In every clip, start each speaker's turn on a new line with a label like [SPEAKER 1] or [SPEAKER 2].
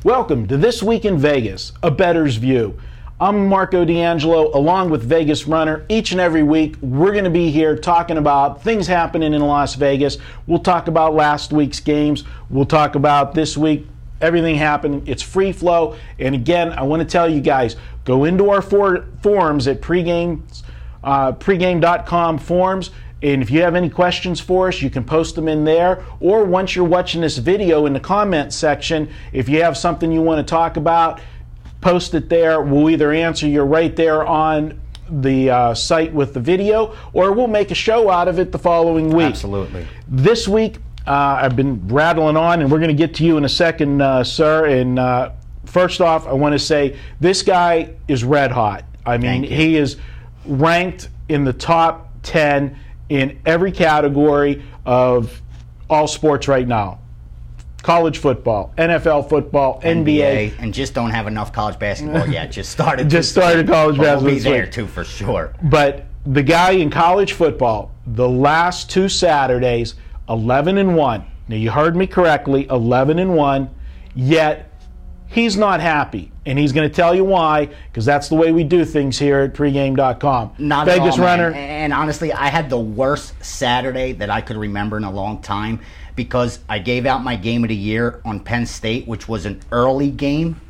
[SPEAKER 1] Welcome to This Week in Vegas, a Bettors View. I'm Marco D'Angelo, along with Vegas Runner. Each and every week, we're going to be here talking about things happening in Las Vegas. We'll talk about last week's games. We'll talk about this week, everything happening. It's free flow. And again, I want to tell you guys, go into our forums at pregame.com forums. And if you have any questions for us, you can post them in there. Or once you're watching this video in the comments section, if you have something you want to talk about, post it there. We'll either answer you right there on the site with the video, or we'll make a show out of it the following week.
[SPEAKER 2] Absolutely.
[SPEAKER 1] This week, I've been rattling on, and we're going to get to you in a second, sir. And first off, I want to say this guy is red hot. I mean, he is ranked in the top 10 in every category of all sports right now. College football, NFL football, NBA.
[SPEAKER 2] And just don't have enough college basketball yet. Just started
[SPEAKER 1] college basketball.
[SPEAKER 2] We'll be there too, for sure.
[SPEAKER 1] But the guy in college football, the last two Saturdays, 11-1. Now you heard me correctly, 11-1. Yet he's not happy, and he's going to tell you why, because that's the way we do things here at pregame.com.
[SPEAKER 2] Not
[SPEAKER 1] Vegas
[SPEAKER 2] at all,
[SPEAKER 1] Runner.
[SPEAKER 2] And honestly, I had the worst Saturday that I could remember in a long time, because I gave out my game of the year on Penn State, which was an early game,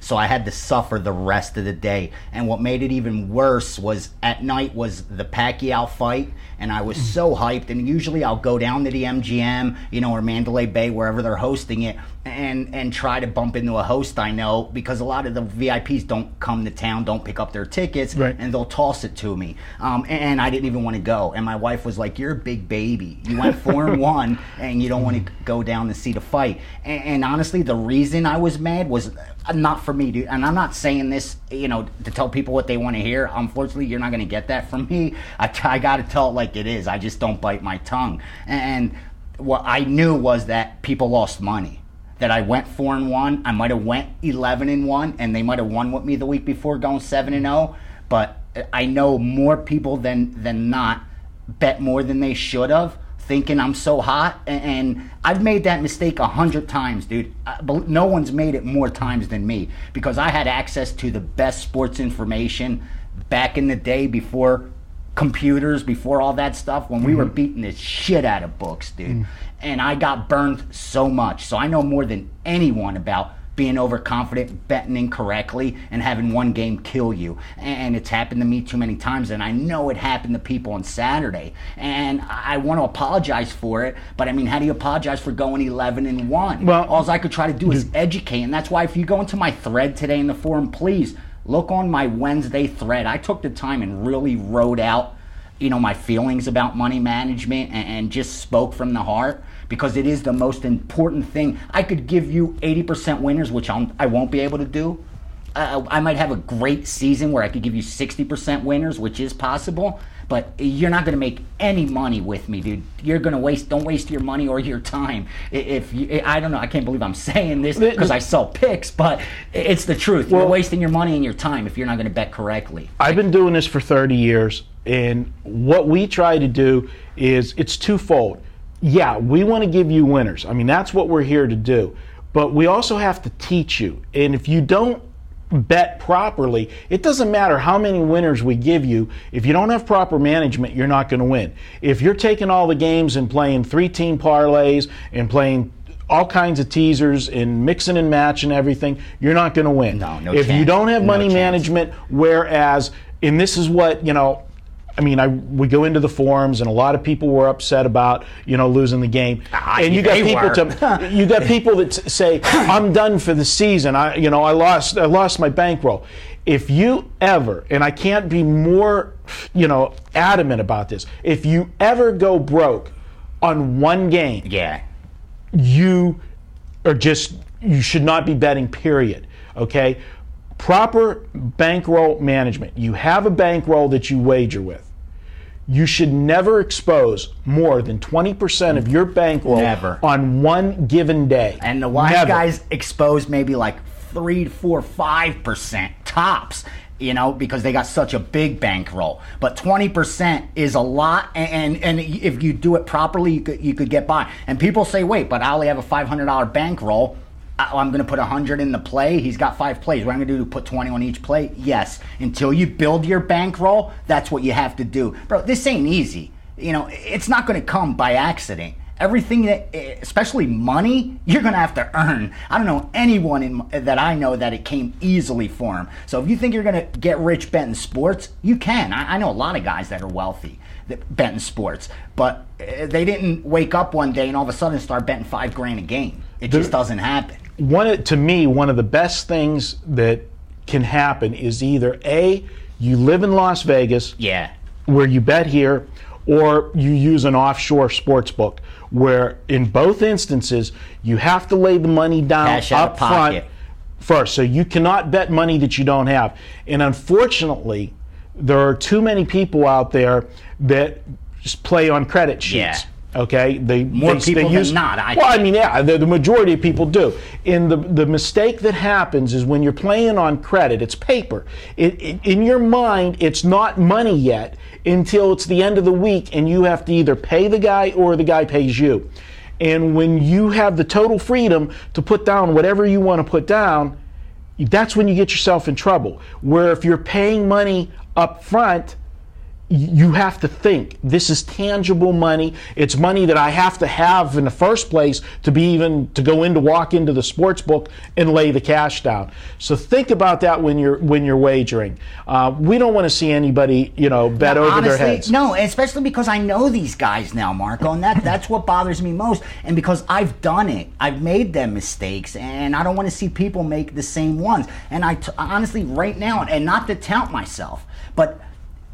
[SPEAKER 2] so I had to suffer the rest of the day. And what made it even worse was at night was the Pacquiao fight, and I was so hyped. And usually I'll go down to the MGM, or Mandalay Bay, wherever they're hosting it, and try to bump into a host I know, because a lot of the VIPs don't come to town, don't pick up their tickets,
[SPEAKER 1] right,
[SPEAKER 2] and they'll toss it to me. And I didn't even want to go. And my wife was like, "You're a big baby. You went 4-1, and you don't want to go down to see the fight." And honestly, the reason I was mad was not for me, dude. And I'm not saying this, to tell people what they want to hear. Unfortunately, you're not going to get that from me. I got to tell it like it is. I just don't bite my tongue. And what I knew was that people lost money. That I went 4-1. I might have went 11-1, and they might have won with me the week before, going 7-0. But I know more people than not bet more than they should have, thinking I'm so hot. And I've made that mistake 100 times, dude. No one's made it more times than me, because I had access to the best sports information back in the day, before computers, before all that stuff, when we were beating the shit out of books, dude. And I got burned so much. So I know more than anyone about being overconfident, betting incorrectly, and having one game kill you. And it's happened to me too many times, and I know it happened to people on Saturday. And I want to apologize for it, but I mean, how do you apologize for going 11-1?
[SPEAKER 1] Well,
[SPEAKER 2] all I could try to do is educate, and that's why if you go into my thread today in the forum, please look on my Wednesday thread. I took the time and really wrote out, my feelings about money management, and just spoke from the heart, because it is the most important thing. I could give you 80% winners, which I won't be able to do. I might have a great season where I could give you 60% winners, which is possible, but you're not going to make any money with me, dude. You're going to don't waste your money or your time. I don't know, I can't believe I'm saying this because I sell picks, but it's the truth. You're wasting your money and your time if you're not going to bet correctly.
[SPEAKER 1] I've been doing this for 30 years, and what we try to do is, it's twofold. Yeah, we want to give you winners. I mean, that's what we're here to do. But we also have to teach you. And if you don't bet properly, it doesn't matter how many winners we give you. If you don't have proper management, you're not going to win. If you're taking all the games and playing 3-team parlays and playing all kinds of teasers and mixing and matching everything, you're not going to win.
[SPEAKER 2] No
[SPEAKER 1] if
[SPEAKER 2] chance.
[SPEAKER 1] You don't have money
[SPEAKER 2] chance.
[SPEAKER 1] management, whereas, and this is what, we go into the forums, and a lot of people were upset about, losing the game. And you got people that say, "I'm done for the season. I lost my bankroll." If you ever, and I can't be more, adamant about this, if you ever go broke on one game, you should not be betting, period. Okay? Proper bankroll management. You have a bankroll that you wager with. You should never expose more than 20% of your bankroll on one given day.
[SPEAKER 2] And the wise guys expose maybe like 3 to 4, 5% tops, because they got such a big bankroll. But 20% is a lot, and if you do it properly, you could get by. And people say, "Wait, but I only have a $500 bankroll." I'm going to put 100 in the play. He's got 5 plays. What I'm going to do, put 20 on each play? Yes. Until you build your bankroll, that's what you have to do. Bro, this ain't easy. It's not going to come by accident. Everything that, especially money, you're going to have to earn. I don't know anyone that I know that it came easily for him. So if you think you're going to get rich betting sports, you can. I know a lot of guys that are wealthy that betting sports, but they didn't wake up one day and all of a sudden start betting $5,000 a game. It just doesn't happen.
[SPEAKER 1] To me, one of the best things that can happen is either A, you live in Las Vegas, where you bet here, or you use an offshore sports book, where in both instances you have to lay the money down up front first. So you cannot bet money that you don't have. And unfortunately, there are too many people out there that just play on credit sheets.
[SPEAKER 2] Yeah.
[SPEAKER 1] Okay,
[SPEAKER 2] More people than not.
[SPEAKER 1] The majority of people do. And the mistake that happens is when you're playing on credit, it's paper. In your mind, it's not money yet until it's the end of the week, and you have to either pay the guy or the guy pays you. And when you have the total freedom to put down whatever you want to put down, that's when you get yourself in trouble. Where if you're paying money up front, you have to think, this is tangible money. It's money that I have to have in the first place to walk into the sports book and lay the cash down. So think about that when you're wagering. We don't want to see anybody, bet over their heads.
[SPEAKER 2] No, especially because I know these guys now, Marco, and that's what bothers me most. And because I've done it, I've made them mistakes, and I don't want to see people make the same ones. And honestly, right now, and not to tout myself, but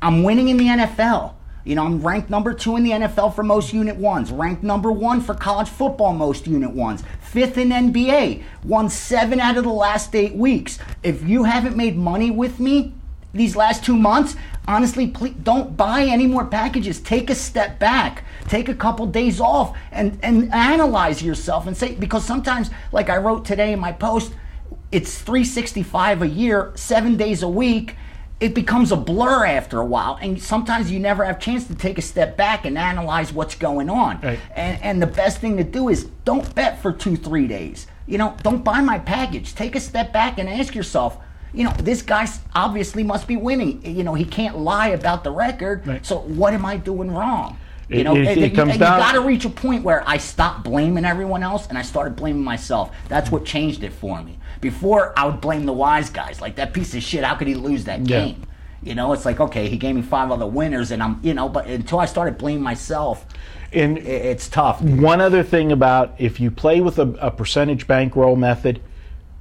[SPEAKER 2] I'm winning in the NFL. I'm ranked number 2 in the NFL for most unit ones, ranked number 1 for college football most unit ones, 5th in NBA, won 7 out of the last 8 weeks. If you haven't made money with me these last 2 months, honestly, please don't buy any more packages. Take a step back. Take a couple days off and analyze yourself and say, because sometimes, like I wrote today in my post, it's 365 a year, 7 days a week. It becomes a blur after a while, and sometimes you never have a chance to take a step back and analyze what's going on.
[SPEAKER 1] Right.
[SPEAKER 2] And the best thing to do is don't bet for 2-3 days. Don't buy my package. Take a step back and ask yourself, this guy obviously must be winning. He can't lie about the record.
[SPEAKER 1] Right.
[SPEAKER 2] So what am I doing wrong?
[SPEAKER 1] It comes down.
[SPEAKER 2] You got to reach a point where I stopped blaming everyone else and I started blaming myself. That's what changed it for me. Before, I would blame the wise guys. Like, that piece of shit, how could he lose that game? It's like, okay, he gave me 5 other winners, and but until I started blaming myself,
[SPEAKER 1] and
[SPEAKER 2] it's tough.
[SPEAKER 1] One other thing about, if you play with a percentage bankroll method,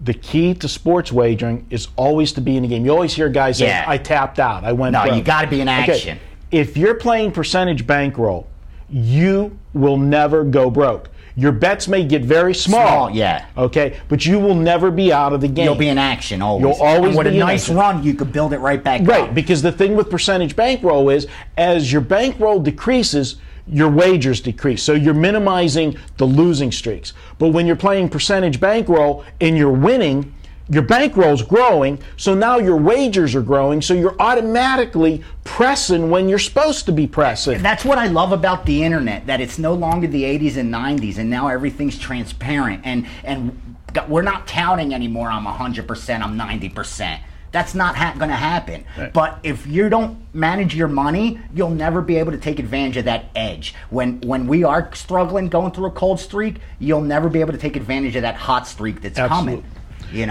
[SPEAKER 1] the key to sports wagering is always to be in the game. You always hear guys say, I tapped out, I went broke.
[SPEAKER 2] No, you got to be in action.
[SPEAKER 1] Okay. If you're playing percentage bankroll, you will never go broke. Your bets may get very small. Okay, but you will never be out of the game.
[SPEAKER 2] You'll be in action always.
[SPEAKER 1] You'll always
[SPEAKER 2] and with
[SPEAKER 1] be
[SPEAKER 2] a nice run, you could build it right back up.
[SPEAKER 1] Right, because the thing with percentage bankroll is, as your bankroll decreases, your wagers decrease. So you're minimizing the losing streaks. But when you're playing percentage bankroll and you're winning, your bankroll's growing, so now your wagers are growing, so you're automatically pressing when you're supposed to be pressing.
[SPEAKER 2] That's what I love about the internet, that it's no longer the 80s and 90s, and now everything's transparent, and we're not touting anymore, I'm 100%, I'm 90%. That's not going to happen.
[SPEAKER 1] Right.
[SPEAKER 2] But if you don't manage your money, you'll never be able to take advantage of that edge. When we are struggling, going through a cold streak, you'll never be able to take advantage of that hot streak that's coming.
[SPEAKER 1] We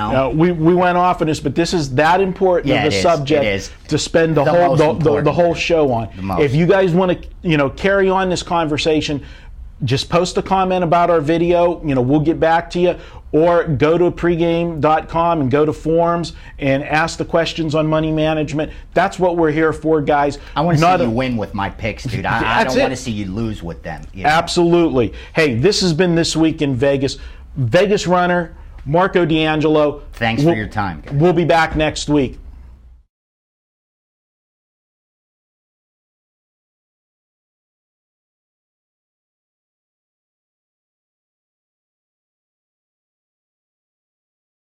[SPEAKER 1] went off on this, but this is that important of a subject to spend the whole show on. If you guys want to carry on this conversation, just post a comment about our video. We'll get back to you, or go to pregame.com and go to forums and ask the questions on money management. That's what we're here for, guys.
[SPEAKER 2] I want to see you win with my picks, dude. I don't want to see you lose with them.
[SPEAKER 1] Absolutely. Hey, this has been This Week in Vegas. Vegas runner Marco D'Angelo.
[SPEAKER 2] Thanks for your time, guys.
[SPEAKER 1] We'll be back next week.